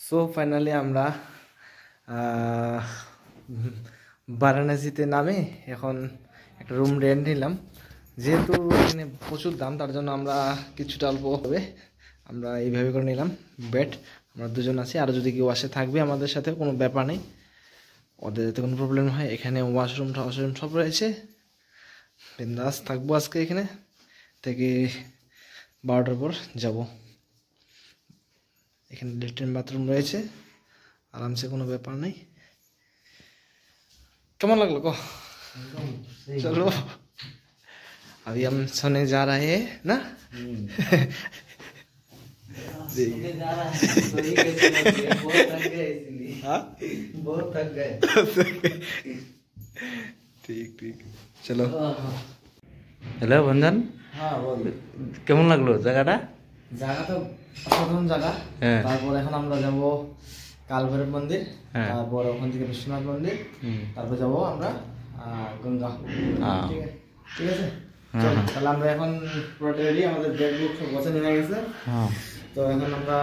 So finally আমরা বারাণসীতে নামে এখন একটা রুম রেন্ট নিলাম। যেহেতু এখানে প্রচুর দাম, তার জন্য আমরা কিছুটা অল্প হবে আমরা এইভাবে করে নিলাম বেড। আমরা দুজন আছি, আর যদি কেউ আসে থাকবে আমাদের সাথে, কোনো ব্যাপার নেই, ওদের যাতে কোনো প্রবলেম হয়। এখানে ওয়াশরুম সব রয়েছে, বিন্দাস থাকবো আজকে এখানে থেকে 12টার পর যাব। এখানে ল্যাট্রিন বাথরুম রয়েছে, आराम से কোনো ব্যাপার নেই। কেমন লাগলো কো? चलो अभी हम सोने जा रहे हैं ना। बहुत थक गए ठीक ठीक चलो। हेलो बंधन। हाँ बोल। কেমন লাগলো জায়গাটা? জায়গা তো অসাধারণ জায়গা। তারপর এখন আমরা যাব কালভৈরব মন্দির, তারপর ওখান থেকে বিশ্বনাথ মন্দির, তারপর যাব আমরা গঙ্গা। ঠিক আছে তাহলে আমরা এখন পুরো রেডি, আমাদের ব্যাগ বুক সব গোছানো হয়ে গেছে। তো এখন আমরা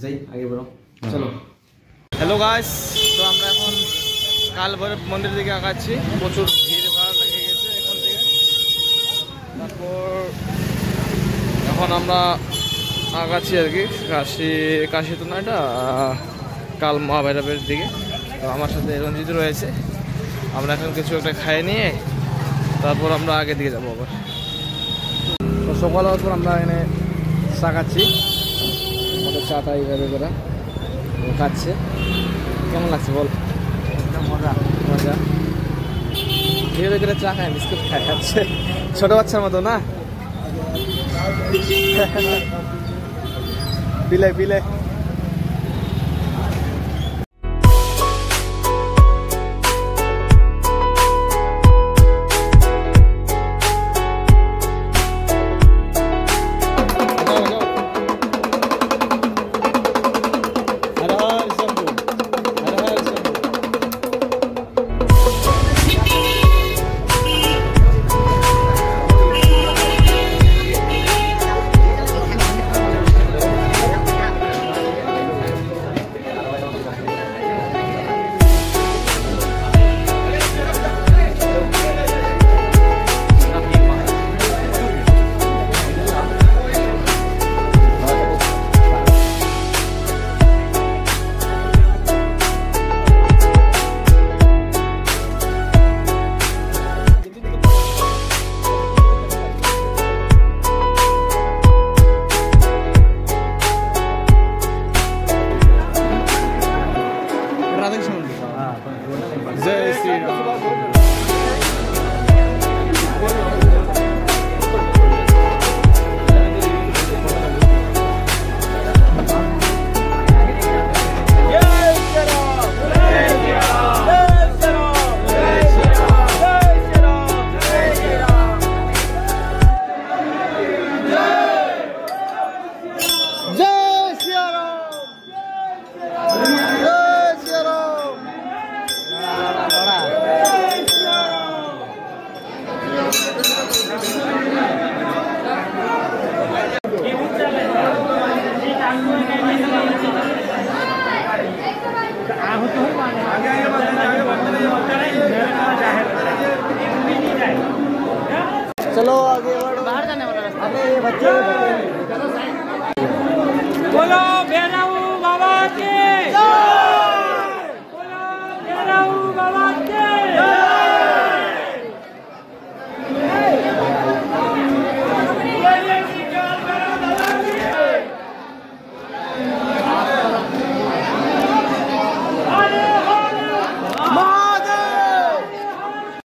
যাই, আগে বেরো চলো। হ্যালো গাইস, তো আমরা এখন কালভৈরব মন্দির দিকে আগাচ্ছি। প্রচুর ভিড় ভাড় লেগে গেছে এখন থেকে। তারপর এখন আমরা আগাচ্ছি আর কি কাশি তো না, এটা কাল মহাভৈরবের দিকে। তো আমার সাথে রঞ্জিত রয়েছে, আমরা এখন কিছু একটা খাই নিয়ে তারপর আমরা আগের দিকে যাবো আবার। তো সকাল হওয়ার পর আমরা এখানে চা খাচ্ছি, আমাদের চাটা এইভাবে করে খাচ্ছে। কেমন লাগছে বল? মজা মজা। ধীরে ধীরে চা খায়, বিস্কুট খায়, খাচ্ছে ছোট বাচ্চার মতো না। বিলে বিলে